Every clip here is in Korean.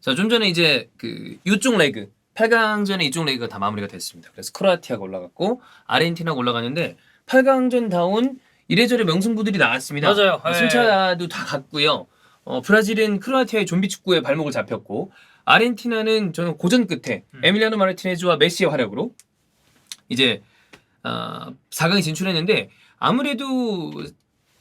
자, 좀 전에 이제 그 이쪽 레그 8강전에 이쪽 레그가 다 마무리가 됐습니다. 그래서 크로아티아가 올라갔고 아르헨티나가 올라가는데 8강전다운 이래저래 명승부들이 나왔습니다. 맞아요. 승차도 다 갔고요. 브라질은 크로아티아의 좀비 축구에 발목을 잡혔고 아르헨티나는 저는 고전 끝에 에밀리아노 마르티네즈와 메시의 활약으로 이제 4강에 진출했는데 아무래도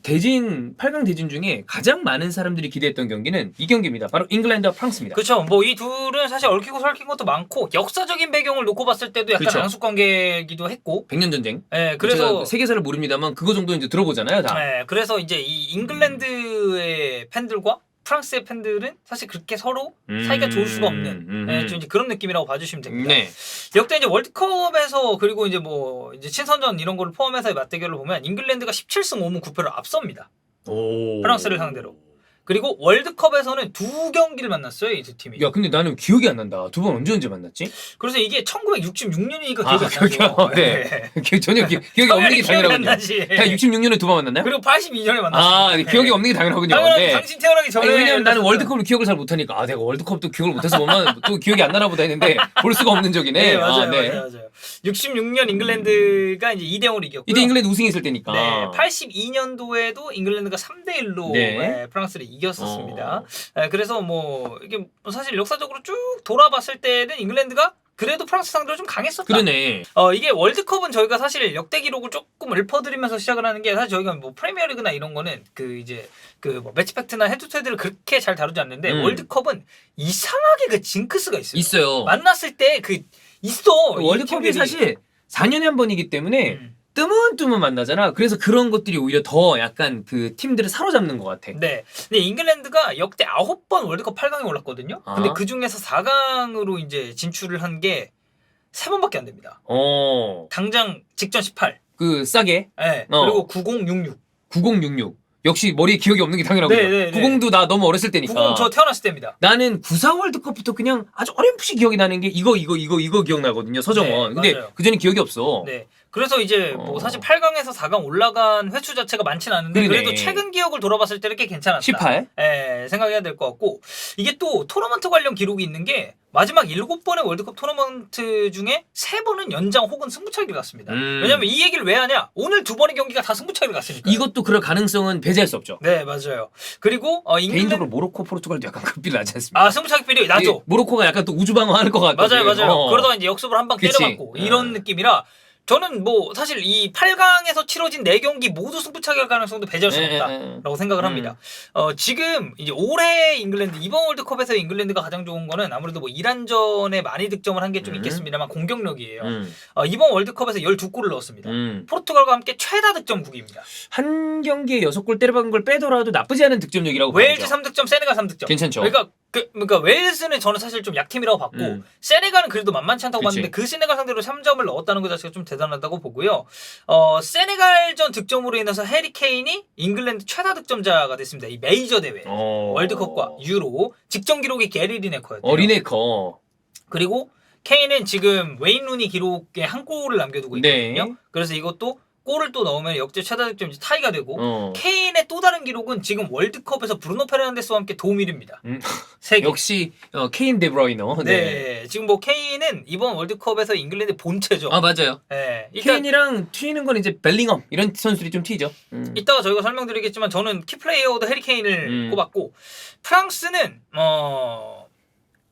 8강 대진 중에 가장 많은 사람들이 기대했던 경기는 이 경기입니다. 바로 잉글랜드와 프랑스입니다. 그렇죠. 뭐 이 둘은 사실 얽히고 설킨 것도 많고 역사적인 배경을 놓고 봤을 때도 약간 그쵸. 앙숙 관계이기도 했고. 100년 전쟁. 예, 그래서 세계사를 모릅니다만 그거 정도 이제 들어보잖아요, 다. 예, 그래서 이제 이 잉글랜드의 팬들과 프랑스의 팬들은 사실 그렇게 서로 사이가 좋을 수가 없는 예, 좀 이제 그런 느낌이라고 봐주시면 됩니다. 네. 역대 이제 월드컵에서 그리고 이제 뭐 이제 친선전 이런 거를 포함해서의 맞대결을 보면 잉글랜드가 17승 5무 9패로 앞섭니다. 오. 프랑스를 상대로. 그리고 월드컵에서는 두 경기를 만났어요, 이 두 팀이. 야, 근데 나는 기억이 안 난다. 두 번 언제 만났지? 그래서 이게 1966년이니까 아, 기억이 안 나죠. 네. 전혀 기억이 없는 게 당연하군요. 나지. 다 66년에 두 번 만났나요? 그리고 82년에 만났어요. 아, 기억이 없는 게 당연하군요. 당연하지. 네. 당신 태어나기 전에. 아니, 왜냐면 나는 월드컵을 기억을 잘 못하니까 내가 월드컵도 기억을 못해서 보면 또 기억이 안 나나 보다 했는데 볼 수가 없는 적이네. 네, 맞아요, 네. 맞아요. 66년 잉글랜드가 이제 2대0으로 이겼고요. 이때 잉글랜드 우승했을 때니까. 네, 82년도에도 잉글랜드가 3대1로 네. 프랑스를 이겼었습니다. 그래서 뭐 이게 사실 역사적으로 쭉 돌아봤을 때는 잉글랜드가 그래도 프랑스 상대로 좀 강했었다. 그러네. 이게 월드컵은 저희가 사실 역대 기록을 조금 읊어드리면서 시작을 하는 게 사실 저희가 뭐 프리미어리그나 이런 거는 그 이제 그 뭐 매치팩트나 헤드투헤드를 그렇게 잘 다루지 않는데 월드컵은 이상하게 그 징크스가 있어요. 있어요. 만났을 때 그 있어. 월드컵이 사실 4년에 한 번이기 때문에 뜨문뜨문 만나잖아. 그래서 그런 것들이 오히려 더 약간 그 팀들을 사로잡는 것 같아. 네. 근데 잉글랜드가 역대 9번 월드컵 8강에 올랐거든요. 근데 그 중에서 4강으로 이제 진출을 한 게 3번밖에 안 됩니다. 당장 직전 18. 그 싸게. 네. 그리고 9066. 9066. 역시 머리에 기억이 없는 게 당연하고요. 네. 90도 나 너무 어렸을 때니까. 90 저 태어났을 때입니다. 나는 94 월드컵부터 그냥 아주 어렴풋이 기억이 나는 게 이거 기억나거든요. 서정원. 네, 근데 맞아요. 그전에 기억이 없어. 네. 그래서 이제 뭐 사실 8강에서 4강 올라간 횟수 자체가 많지는 않은데 그러네. 그래도 최근 기억을 돌아봤을 때는 꽤 괜찮았다. 18. 생각해야 될 것 같고 이게 또 토너먼트 관련 기록이 있는 게 마지막 7번의 월드컵 토너먼트 중에 3번은 연장 혹은 승부차기를 갔습니다. 왜냐면 이 얘기를 왜 하냐? 오늘 2번의 경기가 다 승부차기를 갔으니까. 이것도 그럴 가능성은 배제할 수 없죠. 네, 맞아요. 그리고 개인적으로 모로코, 포르투갈도 약간 급비를 나지 않습니까? 승부차기 비리 나죠. 모로코가 약간 또 우주방어하는 것 같아. 맞아요. 그러다가 이제 역습을 한 방 때려맞고 이런 느낌이라 저는 뭐 사실 이 8강에서 치러진 4경기 모두 승부차기 할 가능성도 배제할 수 없다라고 생각을 합니다. 지금 이제 올해 잉글랜드 이번 월드컵에서 잉글랜드가 가장 좋은 거는 아무래도 뭐 이란전에 많이 득점을 한 게 좀 있겠습니다만 공격력이에요. 이번 월드컵에서 12골을 넣었습니다. 포르투갈과 함께 최다 득점국입니다. 한 경기에 6골 때려박은 걸 빼더라도 나쁘지 않은 득점력이라고 웨일즈 봐야죠. 3득점, 세네갈 3득점. 괜찮죠. 그러니까 웨일즈는 저는 사실 좀 약팀이라고 봤고 세네갈은 그래도 만만치 않다고 봤는데 그 세네갈 상대로 3점을 넣었다는 것 자체가 좀 대단하다고 보고요. 세네갈전 득점으로 인해서 해리 케인이 잉글랜드 최다 득점자가 됐습니다. 이 메이저 대회 월드컵과 유로 직전 기록이 게리 리네커였대요. 리네커. 그리고 케인은 지금 웨인 루니 기록에 한 골을 남겨두고 있거든요. 그래서 이것도 골을 또 넣으면 역대 최다 득점 타이가 되고 케인의 또 다른 기록은 지금 월드컵에서 브루노 페르난데스와 함께 도움이릅니다. 3개. 역시 케인 데브로이너. 네. 지금 뭐 케인은 이번 월드컵에서 잉글랜드 본체죠. 맞아요. 네. 일단 케인이랑 튀는 건 이제 벨링엄 이런 선수들이 좀 튀죠. 이따가 저희가 설명드리겠지만 저는 키플레이어도 해리 케인을 꼽았고 프랑스는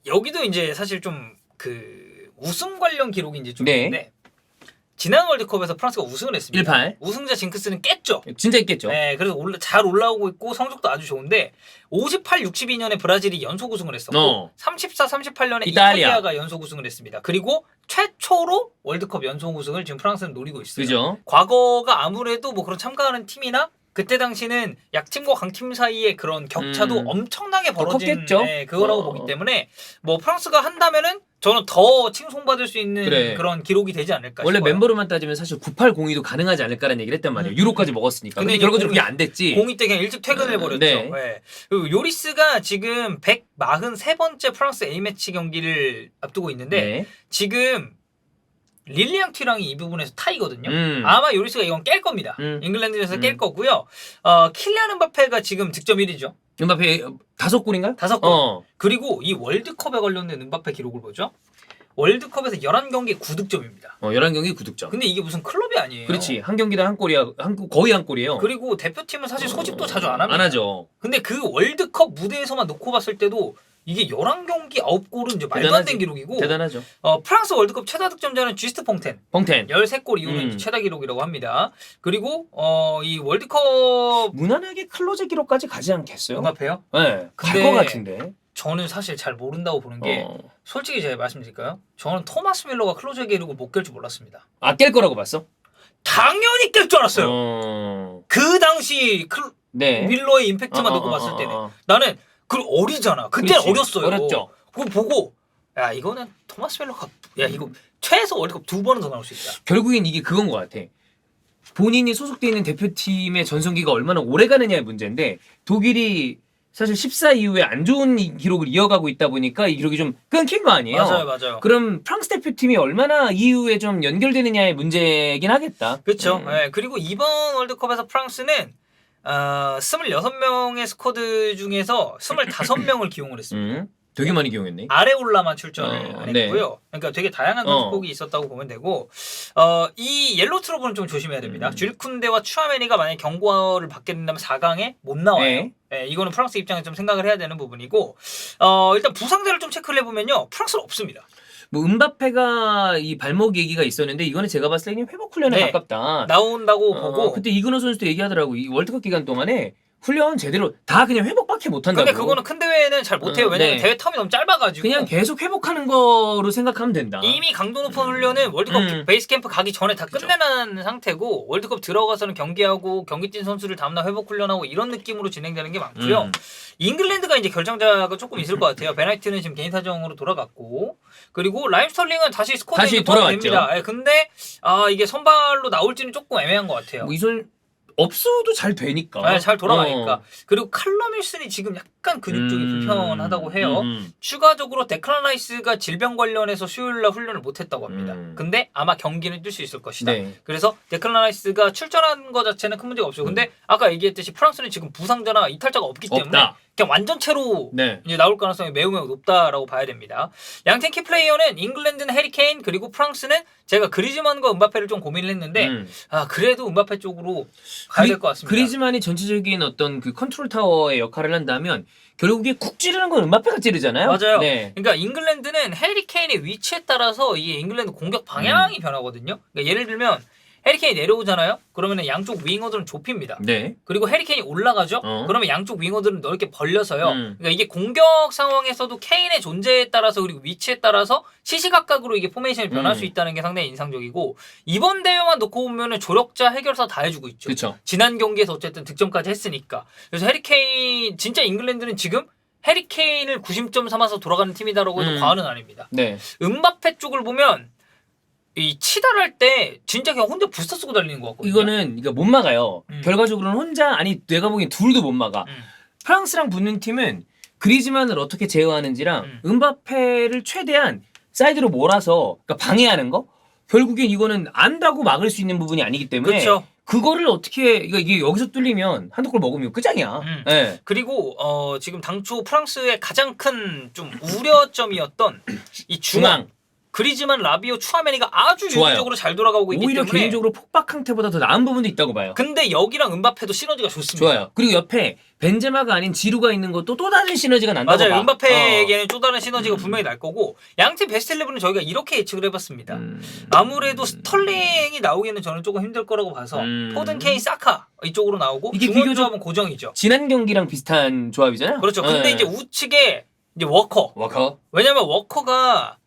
여기도 이제 사실 좀 그 우승 관련 기록이 이제 좀 있는데 지난 월드컵에서 프랑스가 우승을 했습니다. 1-8. 우승자 징크스는 깼죠. 진짜 있겠죠. 네, 그래서 잘 올라오고 있고 성적도 아주 좋은데 58, 62년에 브라질이 연속 우승을 했었고 34, 38년에 이탈리아가 연속 우승을 했습니다. 그리고 최초로 월드컵 연속 우승을 지금 프랑스는 노리고 있어요. 그죠? 과거가 아무래도 뭐 그런 참가하는 팀이나 그때 당시는 약팀과 강팀 사이의 그런 격차도 엄청나게 벌어진 그거라고 보기 때문에 뭐 프랑스가 한다면은 저는 더 칭송받을 수 있는 그런 기록이 되지 않을까 원래 싶어요. 멤버로만 따지면 사실 9802도 가능하지 않을까라는 얘기를 했단 말이에요. 유로까지 먹었으니까. 근데 결과적으로 그게 안 됐지. 02 때 그냥 일찍 퇴근해버렸죠. 그리고 요리스가 지금 143번째 프랑스 A매치 경기를 앞두고 있는데 지금 릴리앙 튀랑이 이 부분에서 타이거든요. 아마 요리스가 이건 깰 겁니다. 잉글랜드에서 깰 거고요. 킬리안 음바페가 지금 득점 1위죠. 음바페 5골인가요? 5골. 그리고 이 월드컵에 관련된 음바페 기록을 보죠. 월드컵에서 11경기 9득점입니다. 11경기 9득점. 근데 이게 무슨 클럽이 아니에요. 그렇지. 한 경기당 한 골이야. 거의 한 골이에요. 그리고 대표팀은 사실 소집도 자주 안 합니다. 안 하죠. 근데 그 월드컵 무대에서만 놓고 봤을 때도 이게 11경기 9골은 이제 말도 안 되는 기록이고 대단하죠. 프랑스 월드컵 최다 득점자는 쥐스트 퐁텐. 13골 이후는 최다 기록이라고 합니다. 그리고 이 월드컵 무난하게 클로즈 기록까지 가지 않겠어요? 음바페요? 네. 갈 것 같은데. 저는 사실 잘 모른다고 보는 게 솔직히 제가 말씀드릴까요? 저는 토마스 밀러가 클로저 기록을 못 깰 줄 몰랐습니다. 깰 거라고 봤어? 당연히 깰 줄 알았어요. 그 당시 밀러의 임팩트만 놓고 봤을 때는 나는 그 어리잖아. 그때는 어렸어요. 어렸죠. 그거 보고 야 이거는 토마스 밀러가 야 이거 최소 월드컵 2번은 더 나올 수 있다. 결국엔 이게 그건 것 같아. 본인이 소속돼 있는 대표팀의 전성기가 얼마나 오래 가느냐의 문제인데 독일이 사실 14 이후에 안 좋은 기록을 이어가고 있다 보니까 이 기록이 좀 끊긴 거 아니에요? 맞아요. 그럼 프랑스 대표팀이 얼마나 이후에 좀 연결되느냐의 문제긴 하겠다. 그렇죠. 네. 그리고 이번 월드컵에서 프랑스는 26명의 스쿼드 중에서 25명을 기용을 했습니다. 되게 많이 기용했네. 아레올라만 출전을 안 했고요. 그러니까 되게 다양한 선수폭이 있었다고 보면 되고 이 옐로우 트러블은 좀 조심해야 됩니다. 줄쿤데와 추아메니가 만약에 경고를 받게 된다면 4강에 못 나와요. 네, 이거는 프랑스 입장에서 좀 생각을 해야 되는 부분이고 일단 부상자를 좀 체크를 해보면요. 프랑스는 없습니다. 뭐 음바페가 이 발목 얘기가 있었는데 이거는 제가 봤을 때 회복 훈련에 가깝다. 나온다고 보고 그때 이근호 선수도 얘기하더라고. 이 월드컵 기간 동안에 훈련 제대로 다 그냥 회복밖에 못한다고. 근데 그거는 큰 대회는 잘 못해요. 왜냐면 대회 텀이 너무 짧아가지고. 그냥 계속 회복하는 거로 생각하면 된다. 이미 강도 높은 훈련은 월드컵 베이스 캠프 가기 전에 다 끝내는 상태고 월드컵 들어가서는 경기하고 경기 뛴 선수를 다음날 회복 훈련하고 이런 느낌으로 진행되는 게 많고요. 잉글랜드가 이제 결정자가 조금 있을 것 같아요. 베나이트는 지금 개인 사정으로 돌아갔고 그리고 라임 스털링은 다시 스쿼드에 포함됩니다. 근데 이게 선발로 나올지는 조금 애매한 것 같아요. 뭐 이선 없어도 잘 되니까. 잘 돌아가니까. 그리고 칼럼 윌슨이 지금 약간 근육 쪽이 불편하다고 해요. 추가적으로 데클란 라이스가 질병 관련해서 수요일날 훈련을 못했다고 합니다. 근데 아마 경기는 뛸 수 있을 것이다. 그래서 데클란 라이스가 출전한 것 자체는 큰 문제가 없어요. 근데 아까 얘기했듯이 프랑스는 지금 부상자나 이탈자가 없기 때문에 그냥 완전체로 이제 나올 가능성이 매우 높다라고 봐야 됩니다. 양팀 키플레이어는 잉글랜드는 해리케인 그리고 프랑스는 제가 그리즈만과 음바페를 좀 고민을 했는데 그래도 음바페 쪽으로 가야 될 것 같습니다. 그리즈만이 전체적인 어떤 그 컨트롤 타워의 역할을 한다면 결국에 쿡 찌르는 건 음바페가 찌르잖아요. 맞아요. 그러니까 잉글랜드는 해리케인의 위치에 따라서 이게 잉글랜드 공격 방향이 변하거든요. 그러니까 예를 들면 해리케인이 내려오잖아요. 그러면 양쪽 윙어들은 좁힙니다. 그리고 해리케인이 올라가죠. 그러면 양쪽 윙어들은 넓게 벌려서요. 그러니까 이게 공격 상황에서도 케인의 존재에 따라서 그리고 위치에 따라서 시시각각으로 이게 포메이션이 변할 수 있다는 게 상당히 인상적이고 이번 대회만 놓고 보면은 조력자 해결사 다 해주고 있죠. 그쵸. 지난 경기에서 어쨌든 득점까지 했으니까. 그래서 해리케인 진짜 잉글랜드는 지금 해리케인을 90점 삼아서 돌아가는 팀이다라고 해도 과언은 아닙니다. 음바페 쪽을 보면 이 치달할 때 진짜 그냥 혼자 부스터 쓰고 달리는 것 같거든요. 이거는 못 막아요. 결과적으로는 혼자 아니 내가 보기엔 둘도 못 막아. 프랑스랑 붙는 팀은 그리즈만을 어떻게 제어하는지랑 음바페를 최대한 사이드로 몰아서 그러니까 방해하는 거. 결국엔 이거는 안다고 막을 수 있는 부분이 아니기 때문에 그거를 어떻게 이게 여기서 뚫리면 한두 골 먹으면 끝장이야. 그리고 지금 당초 프랑스의 가장 큰 좀 우려점이었던 이 중앙. 그리즈만, 라비오, 추아메니가 아주 유기적으로 잘 돌아가고 있기 오히려 때문에 개인적으로 폭박 상태보다 더 나은 부분도 있다고 봐요. 근데 여기랑 음바페도 시너지가 좋습니다. 좋아요. 그리고 옆에 벤제마가 아닌 지루가 있는 것도 또 다른 시너지가 난다고 봐. 맞아요. 음바페에게는 또 다른 시너지가 분명히 날 거고 양팀 베스트 11은 저희가 이렇게 예측을 해봤습니다. 아무래도 스털링이 나오기에는 저는 조금 힘들 거라고 봐서 포든, 케인, 사카 이쪽으로 나오고 중원 조합은 고정이죠. 지난 경기랑 비슷한 조합이잖아요. 그렇죠. 근데 이제 우측에 이제 워커. 왜냐면 워커가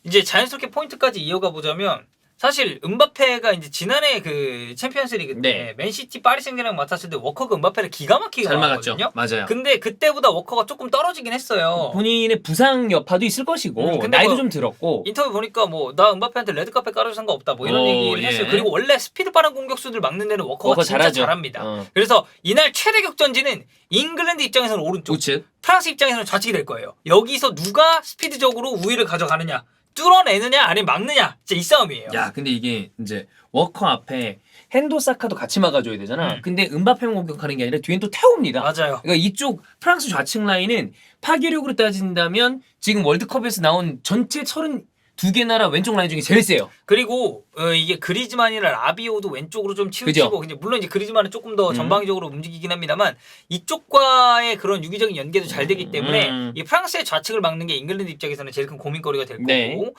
이제 자연스럽게 포인트까지 이어가 보자면 사실 음바페가 이제 지난해 그 챔피언스리그 때 맨시티, 파리 생제르맹 맡았을 때 워커가 음바페를 기가 막히게 잘 막았거든요. 맞아요. 근데 그때보다 워커가 조금 떨어지긴 했어요. 본인의 부상 여파도 있을 것이고 근데 나이도 좀 들었고 인터뷰 보니까 나 음바페한테 레드카펫 깔아줄 생각 없다 이런 얘기를 했어요. 그리고 원래 스피드 빠른 공격수들 막는 데는 워커가 진짜 잘합니다. 그래서 이날 최대 격전지는 잉글랜드 입장에서는 오른쪽, 우측. 프랑스 입장에서는 좌측이 될 거예요. 여기서 누가 스피드적으로 우위를 가져가느냐. 뚫어내느냐 아니면 막느냐 진짜 이 싸움이에요. 야, 근데 이게 이제 워커 앞에 핸도 사카도 같이 막아줘야 되잖아. 근데 은바페만 공격하는 게 아니라 뒤엔 또 태웁니다. 맞아요. 그러니까 이쪽 프랑스 좌측 라인은 파괴력으로 따진다면 지금 월드컵에서 나온 전체 32개 나라 왼쪽 라인 중에 제일 세요. 그리고 이게 그리즈만이나 라비오도 왼쪽으로 좀 치우치고 이제 물론 이제 그리즈만은 조금 더 전방위적으로 움직이긴 합니다만 이쪽과의 그런 유기적인 연계도 잘 되기 때문에 이 프랑스의 좌측을 막는 게 잉글랜드 입장에서는 제일 큰 고민거리가 될 거고 네.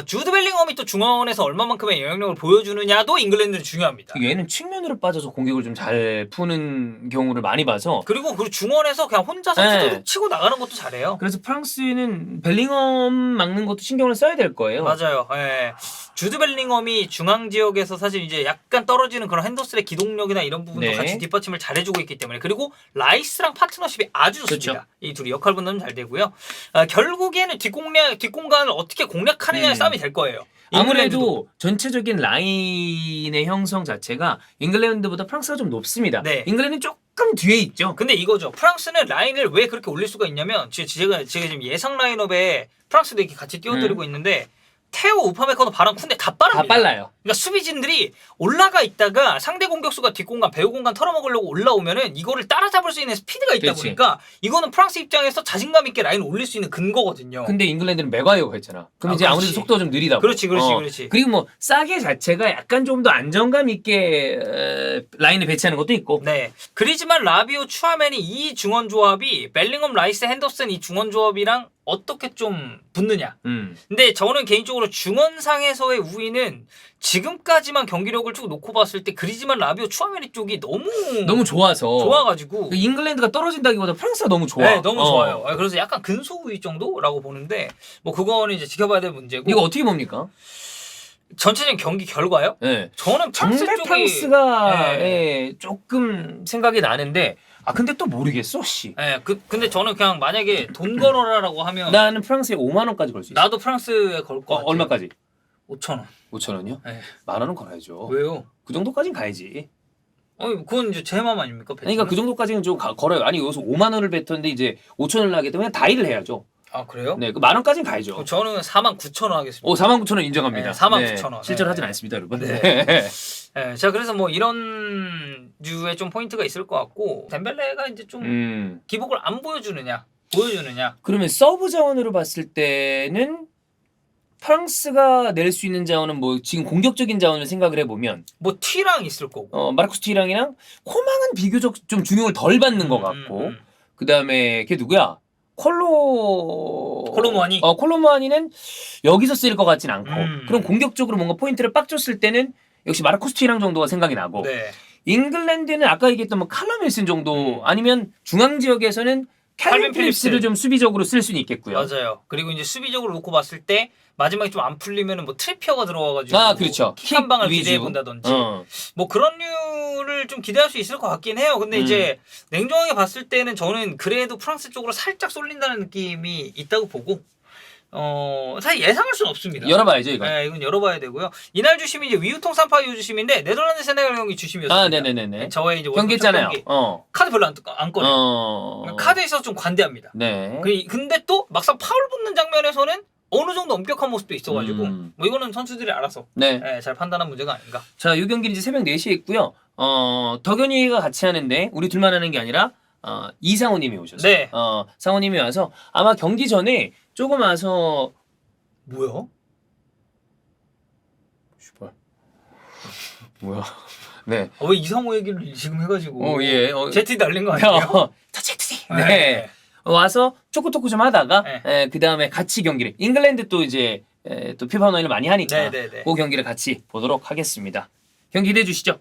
주드 벨링엄이 또 중원에서 얼마만큼의 영향력을 보여주느냐도 잉글랜드는 중요합니다. 얘는 측면으로 빠져서 공격을 좀 잘 푸는 경우를 많이 봐서 그리고 그 중원에서 그냥 혼자서 네. 치고 나가는 것도 잘해요. 그래서 프랑스는 벨링엄 막는 것도 신경을 써야 될 거예요. 맞아요. 예. 주드 벨링엄이 중앙 지역에서 사실 이제 약간 떨어지는 그런 핸더슨의 기동력이나 이런 부분도 네. 같이 뒷받침을 잘해주고 있기 때문에 그리고 라이스랑 파트너십이 아주 좋습니다. 그렇죠. 이 둘이 역할 분담 잘 되고요. 결국에는 뒷공간을 어떻게 공략하느냐의 싸움이 될 거예요. 잉글랜드도. 아무래도 전체적인 라인의 형성 자체가 잉글랜드보다 프랑스가 좀 높습니다. 네. 잉글랜드는 조금 뒤에 있죠. 근데 이거죠. 프랑스는 라인을 왜 그렇게 올릴 수가 있냐면 제가 지금 예상 라인업에 프랑스도 이렇게 같이 띄워드리고 있는데 테오, 우파메카노, 바람, 쿤데 다 빠릅니다. 다 빨라요. 그러니까 수비진들이 올라가 있다가 상대 공격수가 뒷공간, 배우 공간 털어먹으려고 올라오면은 이거를 따라잡을 수 있는 스피드가 있다 그렇지. 보니까 이거는 프랑스 입장에서 자신감 있게 라인을 올릴 수 있는 근거거든요. 근데 잉글랜드는 맥과이어가 있잖아. 그럼 아, 이제 그렇지. 아무래도 속도가 좀 느리다. 그렇지. 그리고 뭐 싸게 자체가 약간 좀 더 안정감 있게 라인을 배치하는 것도 있고. 네. 그리즈만, 라비오, 추아멘이 이 중원 조합이 벨링엄, 라이스, 핸더슨 이 중원 조합이랑 어떻게 좀 붙느냐. 근데 저는 개인적으로 중원상에서의 우위는 지금까지만 경기력을 쭉 놓고 봤을 때 그리즈만, 라비오, 추아메니 쪽이 너무 좋아서. 좋아가지고 잉글랜드가 떨어진다기보다 프랑스가 너무 좋아. 네, 너무 좋아요. 그래서 약간 근소 우위 정도라고 보는데 뭐 그거는 이제 지켜봐야 될 문제고. 이거 어떻게 봅니까? 전체적인 경기 결과요? 네. 저는 프랑스 정말 쪽이 프랑스가 네. 예, 조금 생각이 나는데 근데 또 모르겠어, 씨. 네, 근데 저는 그냥 만약에 돈 걸어라라고 하면 나는 프랑스에 5만 원까지 걸 수 있어. 나도 프랑스에 걸 거 같아요. 얼마까지? 5,000원. 5천 원이요? 네. 만 원은 걸어야죠. 왜요? 그 정도까지는 가야지. 그건 이제 제 마음 아닙니까? 그러니까 그 정도까지는 좀 걸어요. 아니 여기서 5만 원을 뱉었는데 이제 5천 원을 하게 되면 다이를 해야죠. 아 그래요? 네, 그 만 원까지는 가야죠. 저는 49,000원 하겠습니다. 49,000원 인정합니다. 네, 49,000원. 실제로 네. 하진 않습니다, 여러분. 네. 네. 네, 자 그래서 뭐 이런 류의 좀 포인트가 있을 것 같고 덴벨레가 이제 좀 기복을 안 보여주느냐 그러면 서브 자원으로 봤을 때는 프랑스가 낼 수 있는 자원은 뭐 지금 공격적인 자원을 생각을 해보면 뭐 튀랑 있을 거고 마르쿠스 티랑이랑 코망은 비교적 좀 중용을 덜 받는 것 같고 그 다음에 걔 누구야? 콜로무아니? 콜로무아니는 여기서 쓰일 것 같진 않고 그럼 음. 공격적으로 뭔가 포인트를 빡 줬을 때는 역시 마르쿠스 티랑 정도가 생각이 나고 네. 잉글랜드는 아까 얘기했던 뭐 칼럼 윌슨 정도 아니면 중앙 지역에서는 칼빈 필립스를 좀 수비적으로 쓸 수는 있겠고요. 맞아요. 그리고 이제 수비적으로 놓고 봤을 때 마지막에 좀 안 풀리면은 뭐 트리피어가 들어와가지고 그렇죠. 킥 한 방을 위주. 기대해 본다든지 뭐 그런 류를 좀 기대할 수 있을 것 같긴 해요. 근데 이제 냉정하게 봤을 때는 저는 그래도 프랑스 쪽으로 살짝 쏠린다는 느낌이 있다고 보고 사실 예상할 수는 없습니다. 열어봐야죠 이거. 네, 이건 열어봐야 되고요. 이날 주심이 이제 위우통 산파이오 주심인데 네덜란드 세네갈 경기 주심이었습니다. 네네네네. 저의 이제 경기했잖아요. 경기. 카드 별로 안 꺼내. 카드에 있어서 좀 관대합니다. 네. 근데 또 막상 파울 붙는 장면에서는 어느 정도 엄격한 모습도 있어가지고 뭐 이거는 선수들이 알아서 네. 잘 판단한 문제가 아닌가. 자, 이 경기는 이제 새벽 4시에 있고요. 덕현이가 같이 하는데 우리 둘만 하는 게 아니라 이상호님이 오셨어요. 네. 상호님이 와서 아마 경기 전에 조금 와서 뭐야? 슈퍼. 뭐야? 네. 왜 이상호 얘기를 지금 해가지고 예. 제티 날린 거 아니에요? 터치트지. 네. 와서 초코토크 좀 하다가 그 다음에 같이 경기를 잉글랜드 또 이제 또 피파 온라인을 많이 하니까 네네네. 그 경기를 같이 보도록 하겠습니다. 경기 기대해 주시죠.